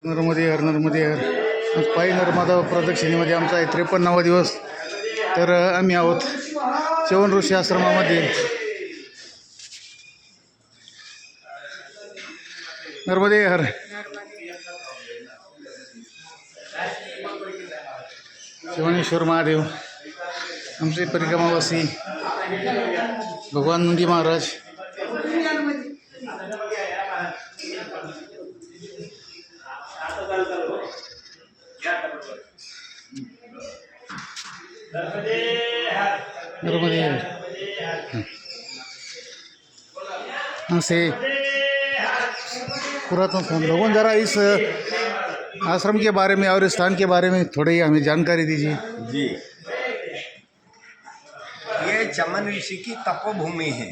नर्मदे हर नर्मदे हर. आज पायी नर्मदा प्रदक्षिणेमध्ये आमचा आहे 53वा दिवस. तर आम्ही आहोत च्यवन ऋषी आश्रमामध्ये. नर्मदे हर. शिवनेश्वर महादेव आमचे परिक्रमावासी भगवान नंदी महाराज. नर्मदे से पुरातन स्थान भगवान, जरा इस आश्रम के बारे में और इस स्थान के बारे में थोड़ी हमें जानकारी दीजिए. जी, ये चमन ऋषि की तपोभूमि है।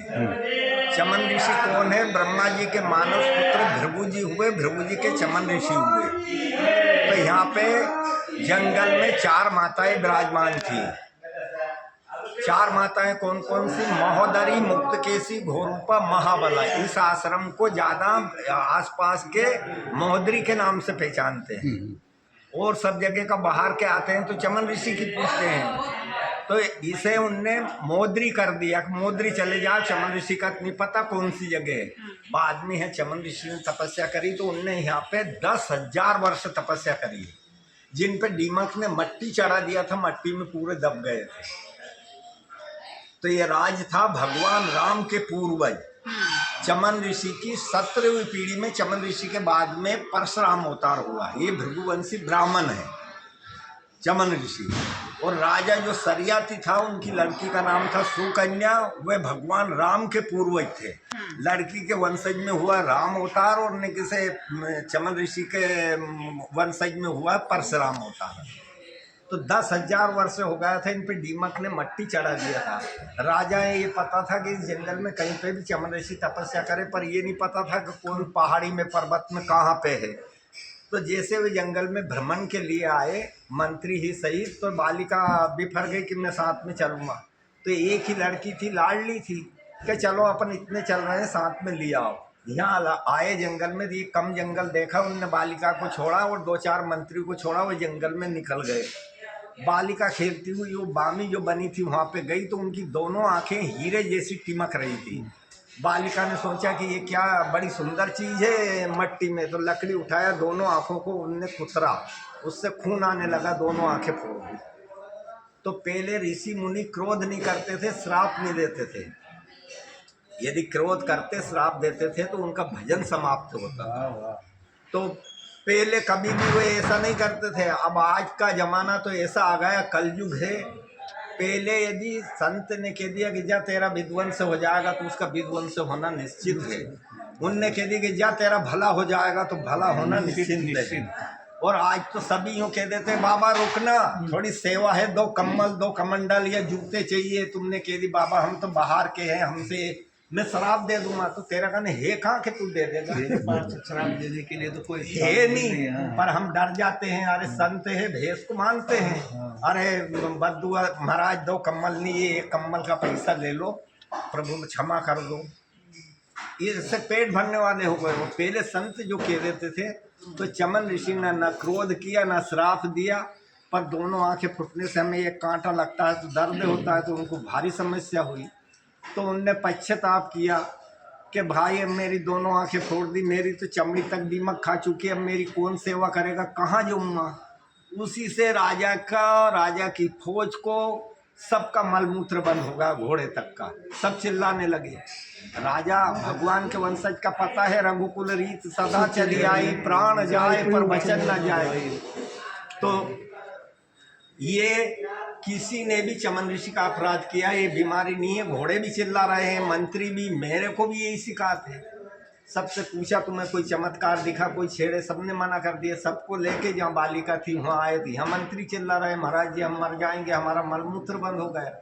चमन ऋषि कौन है? ब्रह्मा जी के मानस पुत्र भृगु जी हुए, भृगु जी के चमन ऋषि हुए। तो यहाँ पे जंगल में 4 माताएं विराजमान थी। 4 माताएं कौन कौन सी? महोदरी, मुक्तकेशी, घोरूपा, महाबला। इस आश्रम को ज्यादा आसपास के महोदरी के नाम से पहचानते हैं, और सब जगह का बाहर के आते हैं तो चमन ऋषि की पूछते हैं। तो इसे उनने मोदरी कर दिया, मोदरी चले जाओ, चमन ऋषि का नहीं पता कौन सी जगह है। बाद में है चमन ऋषि ने तपस्या करी, तो उनने यहाँ पे 10,000 वर्ष तपस्या करी, जिन पे दीमक ने मट्टी चढ़ा दिया था, मट्टी में पूरे दब गए थे। तो ये राज था भगवान राम के पूर्वज चमन ऋषि की 17वीं पीढ़ी में। चमन ऋषि के बाद में परशुराम अवतार हुआ। ये भृगुवंशी ब्राह्मण है चमन ऋषि। और राजा जो सरियाती था, उनकी लड़की का नाम था सुकन्या। वे भगवान राम के पूर्वज थे। लड़की के वंशज में हुआ राम अवतार, और ने किसे चमन ऋषि के वंशज में हुआ परशुराम अवतार। तो 10,000 वर्ष हो गया था, इन पे दीमक ने मट्टी चढ़ा दिया था। राजा ये पता था कि इस जंगल में कहीं पे भी चमन ऋषि तपस्या करे, पर ये नहीं पता था कि कौन पहाड़ी में, पर्वत में, कहाँ पे है। तो जैसे वे जंगल में भ्रमण के लिए आए, मंत्री ही सही, तो बालिका बिफर गई कि मैं साथ में चलूँगा। तो एक ही लड़की थी, लाडली थी, कि चलो अपन इतने चल रहे हैं, साथ में ले आओ। यहाँ आए जंगल में, ये कम जंगल देखा, उनने बालिका को छोड़ा और 2-4 मंत्री को छोड़ा, वो जंगल में निकल गए। बालिका खेलती हुई वो बामी जो बनी थी वहाँ पे गई, तो उनकी दोनों आंखें हीरे जैसी टिमक रही थी। बालिका ने सोचा कि ये क्या बड़ी सुंदर चीज़ है मट्टी में, तो लकड़ी उठाया, दोनों आंखों को उनने कुतरा, उससे खून आने लगा, दोनों आंखें फोड़ दी। तो पहले ऋषि मुनि क्रोध नहीं करते थे, श्राप नहीं देते थे। यदि क्रोध करते, श्राप देते थे, तो उनका भजन समाप्त होता था। तो पहले कभी भी वो ऐसा नहीं करते थे। अब आज का जमाना तो ऐसा आ गया, कलयुग है। पहले यदि संत ने कह दिया कि जा तेरा विध्वंस हो जाएगा, तो उसका विध्वंस होना निश्चित है। उनने कह दिया कि जा तेरा भला हो जाएगा, तो भला होना निश्चित है। और आज तो सभी यूँ कह देते बाबा रुकना, थोड़ी सेवा है, 2 कम्बल, 2 कमंडल या जूते चाहिए। तुमने कह दी बाबा हम तो बाहर के हैं, हमसे मैं शराब दे दूंगा, तो तेरा कहने है कहाँ के तू दे देगा? शराब देने के लिए तो कोई है नहीं, पर हम डर जाते हैं। अरे संत है, भेष को मानते हैं। अरे बद्दुआ महाराज 2 कम्बल नहीं, 1 कम्बल का पैसा ले लो, प्रभु क्षमा कर दो। इससे पेट भरने वाले हो गए। वो पहले संत जो कह देते थे, तो चमन ऋषि ने न क्रोध किया, न श्राप दिया, पर दोनों आंखें फुटने से हमें एक कांटा लगता है, तो दर्द होता है, तो उनको भारी समस्या हुई। तो उनने पश्चाताप किया कि भाई अब मेरी दोनों आंखें फोड़ दी, मेरी तो चमड़ी तक दीमक खा चुकी है, अब मेरी कौन सेवा करेगा, कहाँ जाऊँगा? उसी से राजा की फौज को सबका मलमूत्र बंद होगा, घोड़े तक का। सब चिल्लाने लगे। राजा भगवान के वंशज का पता है, रघुकुल रीत सदा चली आई, प्राण जाए पर वचन न जाए। तो ये किसी ने भी चमन ऋषि का अपराध किया, ये बीमारी नहीं है। घोड़े भी चिल्ला रहे हैं, मंत्री भी, मेरे को भी यही शिकायत है। सबसे पूछा तुम्हें कोई चमत्कार दिखा, कोई छेड़े, सबने मना कर दिया। सबको लेके जहाँ बालिका थी वहाँ आए थे, यहाँ मंत्री चिल्ला रहे महाराज जी हम मर जाएंगे, हमारा मलमूत्र बंद हो गया।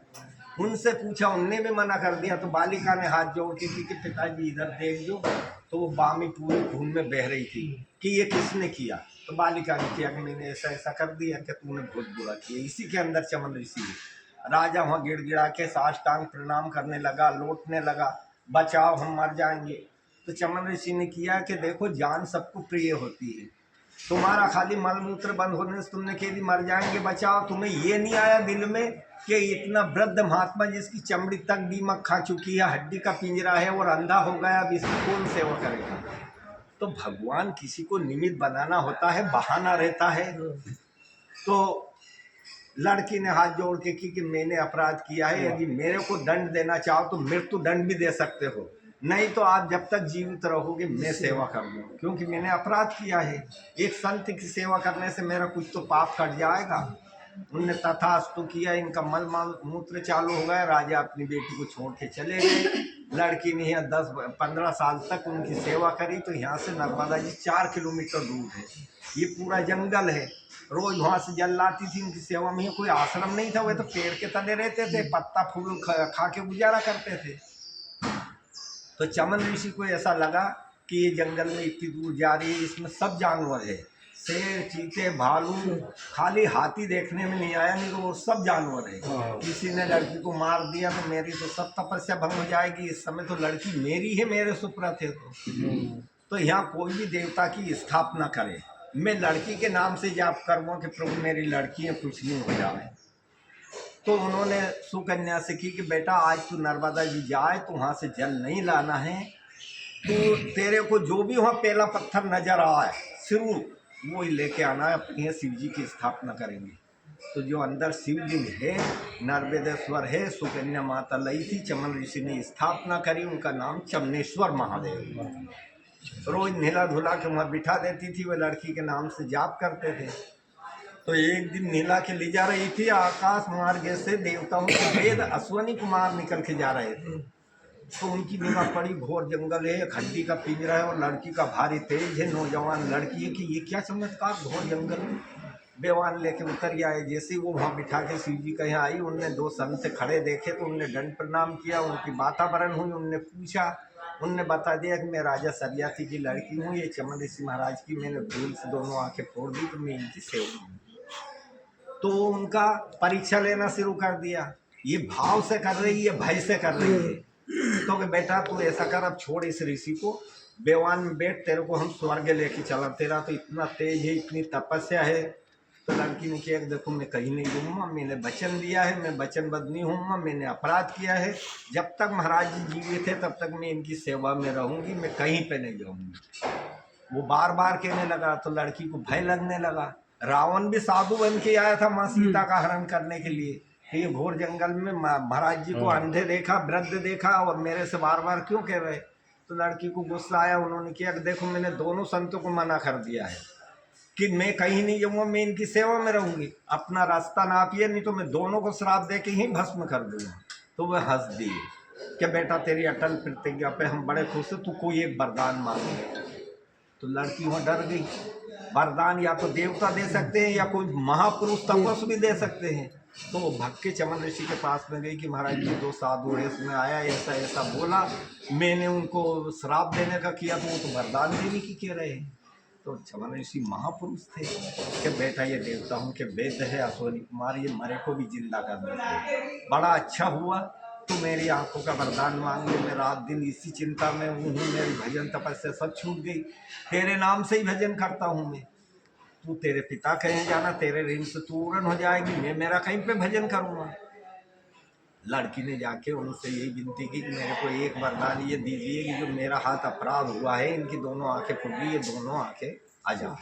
उनसे पूछा, उनने भी मना कर दिया। तो बालिका ने हाथ जोड़ती थी कि पिताजी इधर देख दो, तो वो बामी पूरी खून में बह रही थी कि ये किसने किया। तो बालिका ने किया कि मैंने ऐसा ऐसा कर दिया कि तूने बहुत बुरा किया। इसी के अंदर चमन ऋषि है। राजा वहाँ गिड़गिड़ा के साष्टांग प्रणाम करने लगा, लौटने लगा, बचाओ हम मर जाएंगे। तो चमन ऋषि ने किया कि देखो जान सबको प्रिय होती है, तुम्हारा खाली मल मूत्र बंद होने से तुमने कह दी मर जाएंगे बचाओ, तुम्हें ये नहीं आया दिल में कि इतना वृद्ध महात्मा जिसकी चमड़ी तक दीमक खा चुकी है, हड्डी का पिंजरा है और अंधा हो गया, अब इसकी कौन सेवा करेगा। तो भगवान किसी को निमित्त बनाना होता है, बहाना रहता है। तो लड़की ने हाथ जोड़ के कि मैंने अपराध किया है, यदि मेरे को दंड देना चाहो तो मृत्यु दंड भी दे सकते हो, नहीं तो आप जब तक जीवित रहोगे मैं सेवा करूँगा, क्योंकि मैंने अपराध किया है। एक संत की सेवा करने से मेरा कुछ तो पाप कट जाएगा। उनने तथास्तु किया, इनका मल मूत्र चालू हो गया, राजा अपनी बेटी को छोड़ के चले गए। लड़की ने यहाँ 10-15 साल तक उनकी सेवा करी। तो यहाँ से नर्मदा जी 4 किलोमीटर दूर है, ये पूरा जंगल है। रोज वहाँ से जल लाती थी इनकी सेवा में। कोई आश्रम नहीं था, वे तो पेड़ के तले रहते थे, पत्ता फूल खा के गुजारा करते थे। तो चमन ऋषि को ऐसा लगा कि ये जंगल में इतनी दूर जा रही है, इसमें सब जानवर है, शेर, चीते, भालू, खाली हाथी देखने में नहीं आया, नहीं तो वो सब जानवर है। किसी ने लड़की को मार दिया तो मेरी तो सब तपस्या भंग हो जाएगी। इस समय तो लड़की मेरी है, मेरे सुपुर्द है। तो यहाँ कोई भी देवता की स्थापना करे, मैं लड़की के नाम से जाप करूँगा कि प्रभु मेरी लड़की है, कुछ नहीं हो जाए। तो उन्होंने सुकन्या से की कि बेटा आज तू नर्मदा जी जाए तो वहाँ से जल नहीं लाना है, तो तेरे को जो भी वहाँ पहला पत्थर नजर आए सिरू वो ही लेके आना है, अपने शिव जी की स्थापना करेंगे। तो जो अंदर शिवलिंग है, नर्मदेश्वर है, सुकन्या माता लई थी, चमन ऋषि ने स्थापना करी, उनका नाम चमनेश्वर महादेव। रोज नीला धुला के वहाँ बिठा देती थी, वे लड़की के नाम से जाप करते थे। तो एक दिन नीला के ले जा रही थी, आकाश मार्ग से देवताओं के वेद अश्वनी कुमार निकल के जा रहे थे। तो उनकी निगाह पड़ी, घोर जंगल है, हड्डी का पिंजरा है और लड़की का भारी तेज है, नौजवान लड़की है कि ये क्या चमत्कार, घोर जंगल में। बेवान लेके उतर आए। जैसे ही वो वहाँ बिठा के शिव जी के यहाँ आई, उनने 2 संत खड़े देखे तो उनने दंड प्रणाम किया, उनकी वातावरण हुई, उनने पूछा, उनने बता दिया कि मैं राजा सरियाथी की लड़की हूँ, ये चमन ऋषि महाराज की मैंने भूल से दोनों आंखें फोड़ दी, तो मैं इनकी सेवा हूँ। तो उनका परीक्षा लेना शुरू कर दिया, ये भाव से कर रही है, भय से कर रही है। तो कि बेटा तू ऐसा कर, अब छोड़ इस ऋषि को, बेवान में बैठ, तेरे को हम स्वर्ग लेके चला, तेरा तो इतना तेज है, इतनी तपस्या है। तो लड़की ने किया कि देखो मैं कहीं नहीं जाऊँगा, मैंने वचन दिया है, मैं वचनबद्ध नहीं हूँगा, मैंने अपराध किया है, जब तक महाराज जी जीवित थे तब तक मैं इनकी सेवा में रहूँगी, मैं कहीं पे नहीं जाऊँगी। वो बार बार कहने लगा तो लड़की को भय लगने लगा। रावण भी साधु बन के आया था माँ सीता का हरण करने के लिए, कि ये घोर जंगल में महाराज जी को अंधे देखा, वृद्ध देखा और मेरे से बार बार क्यों कह रहे। तो लड़की को गुस्सा आया, उन्होंने किया कि देखो मैंने दोनों संतों को मना कर दिया है कि मैं कहीं नहीं जाऊँगा, मैं इनकी सेवा में रहूँगी, अपना रास्ता नापिए, नहीं तो मैं दोनों को श्राप दे के ही भस्म कर दूँगा। तो वह हंस दिए कि बेटा तेरी अटल प्रतिज्ञा पे हम बड़े खुश हैं, तू कोई एक वरदान मांगे। तो लड़की वहाँ डर गई। वरदान या तो देवता दे सकते हैं या कोई महापुरुष तपस्वी दे सकते हैं। तो वो भग के चमन ऋषि के पास में गई कि महाराज जी 2 साधु है, इसमें आया ऐसा ऐसा बोला, मैंने उनको श्राप देने का किया, तो वो तो वरदान देने की कह रहे हैं। तो चमन ऋषि महापुरुष थे कि बेटा ये देवता हूँ कि वेद है अश्वनी कुमार, ये मरे को भी जिंदा कर देते, बड़ा अच्छा हुआ तो मेरी आंखों का वरदान मांग ले। मैं रात दिन इसी चिंता में हूँ, मेरी भजन तपस्या सब छूट गई, तेरे नाम से ही भजन करता हूँ मैं। तू तेरे पिता कहीं जाना, तेरे ऋण से तू उड़न हो जाएगी, मैं मेरा कहीं पे भजन करूँगा। लड़की ने जाके उनसे यही विनती की कि मेरे को एक वरदान ये दीजिए कि जो मेरा हाथ अपराध हुआ है, इनकी दोनों आंखें फूट गई, ये दोनों आंखें आ जा।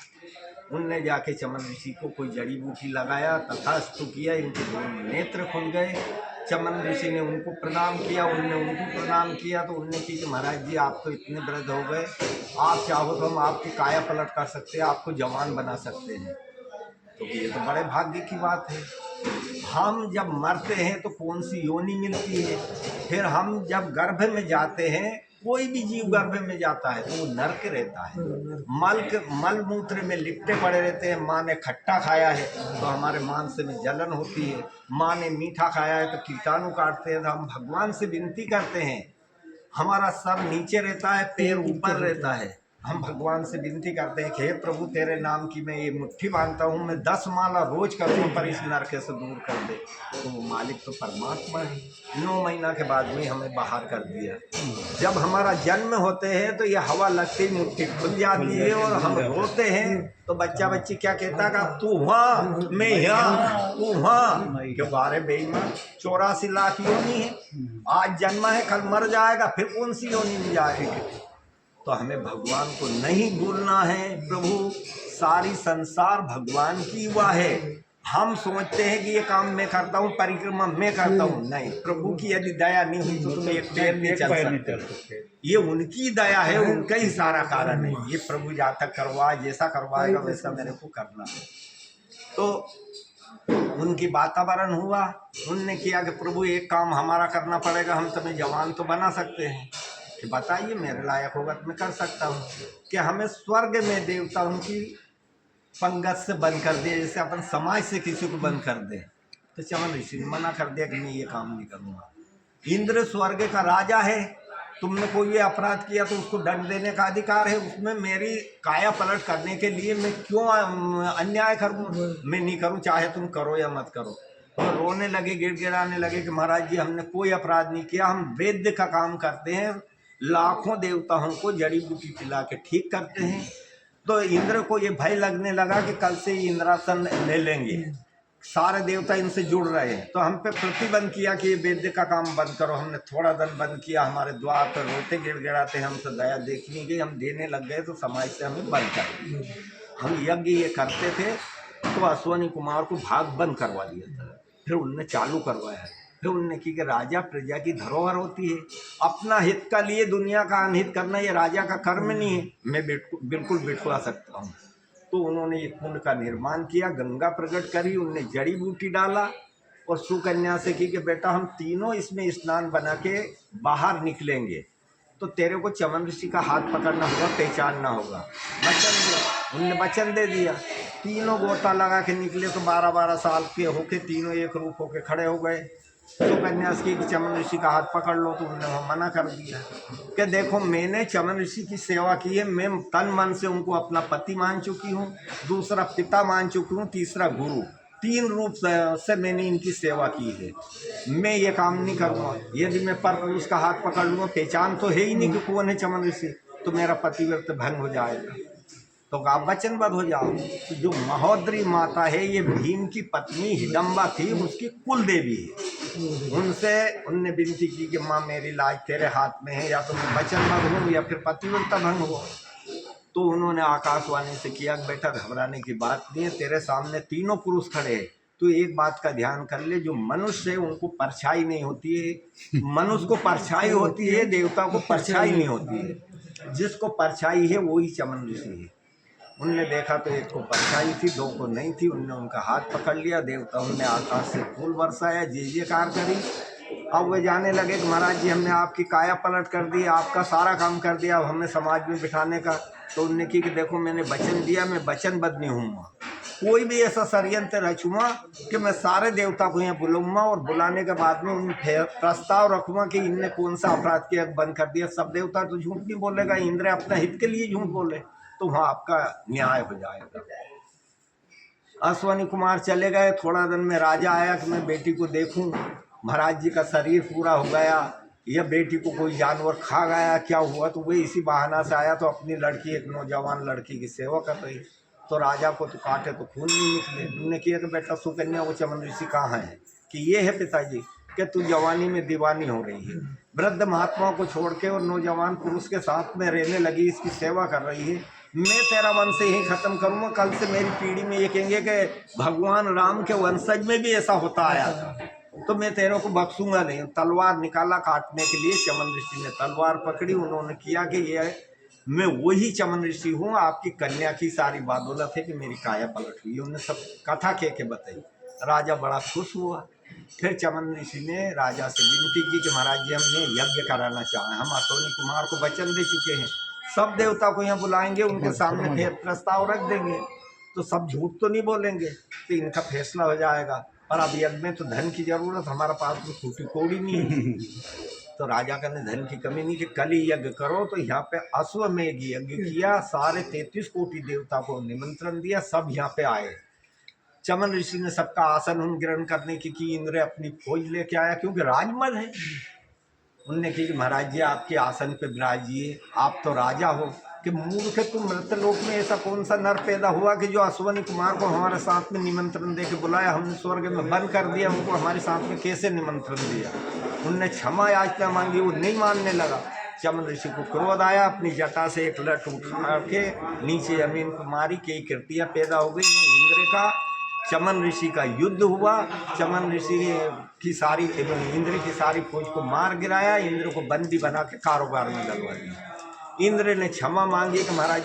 उनने जाके चमन ऋषि को कोई जड़ी बूटी लगाया, तथास्तु किया, इनके दोनों नेत्र खुल गए। चमन ऋषि ने उनको प्रणाम किया, उनने उनको प्रणाम किया। तो उनने की कि महाराज जी आप तो इतने वृद्ध हो गए, आप चाहो तो हम आपकी काया पलट कर सकते हैं, आपको जवान बना सकते हैं। तो ये तो बड़े भाग्य की बात है। हम जब मरते हैं तो कौन सी योनि मिलती है, फिर हम जब गर्भ में जाते हैं, कोई भी जीव गर्भ में जाता है तो वो नर्क रहता है, मल मूत्र में लिपटे पड़े रहते हैं। माँ ने खट्टा खाया है तो हमारे मांस में जलन होती है, माँ ने मीठा खाया है तो कीटाणु काटते हैं। तो हम भगवान से विनती करते हैं, हमारा सर नीचे रहता है, पैर ऊपर रहता है, हम भगवान से विनती करते हैं कि हे प्रभु तेरे नाम की मैं ये मुट्ठी बांधता हूँ, मैं 10 माला रोज करूँ पर इस नरक से दूर कर दे। तो वो मालिक तो परमात्मा है। 9 महीना के बाद में हमें बाहर कर दिया। जब हमारा जन्म होते हैं तो ये हवा लगती मुट्ठी खुल जाती है और हम रोते हैं तो बच्चा बच्ची क्या कहता है, तू वहाँ मैं यहाँ, तू वहाँ क्यों? बारे बेईमान 84 लाख योनि है, आज जन्मा है कल मर जाएगा, फिर कौन सी योनि में जाएगी? तो हमें भगवान को नहीं भूलना है। प्रभु सारी संसार भगवान की हुआ है। हम सोचते हैं कि ये काम मैं करता हूँ, परिक्रमा मैं करता हूँ, नहीं, प्रभु की यदि दया नहीं हुई तो तुम एक पैर नहीं चल सकते। ये उनकी दया है, उनका ही सारा कारण है। ये प्रभु जहाँ तक करवाए, जैसा करवाएगा वैसा मेरे को करना है। तो उनकी वातावरण हुआ, उनने किया कि प्रभु एक काम हमारा करना पड़ेगा, हम तुम्हें जवान तो बना सकते हैं कि बताइए मेरे लायक होगा तो मैं कर सकता हूँ कि हमें स्वर्ग में देवता उनकी पंगत से बंद कर दिया, जैसे अपन समाज से किसी को बंद कर दे। तो चमन ऋषि ने मना कर दिया कि मैं ये काम नहीं करूँगा। इंद्र स्वर्ग का राजा है, तुमने कोई भी अपराध किया तो उसको दंड देने का अधिकार है, उसमें मेरी काया पलट करने के लिए मैं क्यों अन्याय करूँ? मैं नहीं करूँ, चाहे तुम करो या मत करो। तो रोने लगे, गिड़गिड़ाने लगे कि महाराज जी हमने कोई अपराध नहीं किया, हम वैद्य का काम करते हैं, लाखों देवताओं को जड़ी बूटी पिला के ठीक करते हैं। तो इंद्र को ये भय लगने लगा कि कल से ये इंद्रासन ले लेंगे, सारे देवता इनसे जुड़ रहे हैं। तो हम पे प्रतिबंध किया कि ये वैद्य का काम बंद करो। हमने थोड़ा दिन बंद किया, हमारे द्वार पर रोते गिड़गिड़ाते हमसे दया देखनी गई, हम देने लग गए तो समाज से हमें बंद कर दिया। हम यज्ञ ये करते थे तो अश्वनी कुमार को भाग बंद करवा दिया था, फिर उनने चालू करवाया। फिर उनने की कि राजा प्रजा की धरोहर होती है, अपना हित का लिए दुनिया का अनहित करना ये राजा का कर्म नहीं है, मैं बिल्कुल बिठवा सकता हूँ। तो उन्होंने एक कुंड का निर्माण किया, गंगा प्रकट करी, उनने जड़ी बूटी डाला और सुकन्या से की कि बेटा हम तीनों इसमें स्नान बना के बाहर निकलेंगे तो तेरे को चमन ऋषि का हाथ पकड़ना होगा, पहचानना होगा। वचन दे, उनने वचन दे दिया। तीनों गोता लगा के निकले तो 12-12 साल के होके तीनों एक रूप होके खड़े हो गए। सुकन्या की चमन ऋषि का हाथ पकड़ लो तो उन्होंने मना कर दिया कि देखो मैंने चमन ऋषि की सेवा की है, मैं तन मन से उनको अपना पति मान चुकी हूँ, दूसरा पिता मान चुकी हूँ, तीसरा गुरु, 3 रूप से मैंने इनकी सेवा की है। मैं ये काम नहीं करूँगा। यदि मैं पर पुरुष का हाथ पकड़ लूँगा, पहचान तो है ही नहीं कि कौन है चमन ऋषि, तो मेरा पतिव्रत भंग हो जाएगा। तो आप वचनबद्ध हो जाओ। तो जो महोदरी माता है ये भीम की पत्नी हिडम्बा थी, उसकी कुल देवी है। उनसे उनने विनती की कि माँ मेरी लाज तेरे हाथ में है, या तो मैं वचनबद्ध हूँ या फिर पतिव्रता भंग हो। तो उन्होंने आकाशवाणी से किया कि बेटा घबराने की बात नहीं है, तेरे सामने तीनों पुरुष खड़े हैं, तो एक बात का ध्यान कर ले, जो मनुष्य है उनको परछाई नहीं होती है, मनुष्य को परछाई होती है, देवता को परछाई नहीं होती है। जिसको परछाई है वही चमन ऋषि है। उनने देखा तो एक को परछाई थी, 2 को नहीं थी। उनने उनका हाथ पकड़ लिया, देवताओं ने आकाश से फूल बरसाया, जय जयकार करी। अब वे जाने लगे कि महाराज जी हमने आपकी काया पलट कर दी, आपका सारा काम कर दिया, अब हमें समाज में बिठाने का। तो उनने की कि देखो मैंने वचन दिया, मैं वचनबद्ध नहीं हूँ, कोई भी ऐसा षड्यंत्र रचूँगा कि मैं सारे देवता को यहाँ बुलाऊंगा और बुलाने के बाद में उन प्रस्ताव रखूँगा कि इनने कौन सा अपराध किया, बंद कर दिया। सब देवता तो झूठ नहीं बोलेगा, इंद्र अपने हित के लिए झूठ बोले तो वहाँ आपका न्याय हो जाएगा। अश्वनी कुमार चले गए। थोड़ा दिन में राजा आया कि मैं बेटी को देखूं, महाराज जी का शरीर पूरा हो गया या बेटी को कोई जानवर खा गया, क्या हुआ? तो वही इसी बहाना से आया तो अपनी लड़की, एक नौजवान लड़की की सेवा कर रही। तो राजा को तो काटे तो खून नहीं निकले। उन्होंने किया कि बेटा सुकन्या वो चमन ऋषि कहाँ है? कि ये है पिताजी, कि तू जवानी में दीवानी हो रही है, वृद्ध महात्माओं को छोड़ के और नौजवान पुरुष के साथ में रहने लगी, इसकी सेवा कर रही है। मैं तेरा वंश ही खत्म करूँगा। कल से मेरी पीढ़ी में ये कहेंगे कि भगवान राम के वंशज में भी ऐसा होता आया था, तो मैं तेरे को बख्शूंगा नहीं। तलवार निकाला काटने के लिए, चमन ऋषि ने तलवार पकड़ी। उन्होंने किया कि ये मैं वही चमन ऋषि हूँ, आपकी कन्या की सारी बदौलत है कि मेरी काया पलट हुई। उन्होंने सब कथा के बताई। राजा बड़ा खुश हुआ। फिर चमन ऋषि ने राजा से विनती की कि महाराज जी हमने यज्ञ कराना चाहें, हम अश्वनी कुमार को वचन दे चुके हैं, सब देवता को यहाँ बुलाएंगे, उनके सामने फिर प्रस्ताव रख देंगे तो सब झूठ तो नहीं बोलेंगे, तो इनका फैसला हो जाएगा। और अब यज्ञ में तो धन की जरूरत, हमारे पास तो फूटी कौड़ी नहीं है। तो राजा का ने धन की कमी नहीं कि कल ही यज्ञ करो, तो यहाँ पे अश्वमेध यज्ञ किया, सारे 33 कोटि देवता को निमंत्रण दिया, सब यहाँ पे आए। चमन ऋषि ने सबका आसन ग्रहण करने की इंद्र अपनी फौज लेके आया, क्योंकि राजमल है। उनने कही कि महाराज जी आपके आसन पे विराजिए, आप तो राजा हो। कि मूर्ख तुम, मृतलोक में ऐसा कौन सा नर पैदा हुआ कि जो अश्वनी कुमार को हमारे साथ में निमंत्रण दे के बुलाया, हमने स्वर्ग में बंद कर दिया, उनको हमारे साथ में कैसे निमंत्रण दिया। उनने क्षमा याचना मांगी, वो नहीं मानने लगा। चमन ऋषि को क्रोध आया, अपनी जटा से एक लठ उठा के नीचे जमीन को मारी, कई कृतियाँ पैदा हो गई। इंद्र का चमन ऋषि का युद्ध हुआ, चमन ऋषि की सारी एवं इंद्र की सारी फौज को मार गिराया, इंद्र को बंदी बना के कारोबार में लगवा दिया। इंद्र ने क्षमा मांगी कि महाराज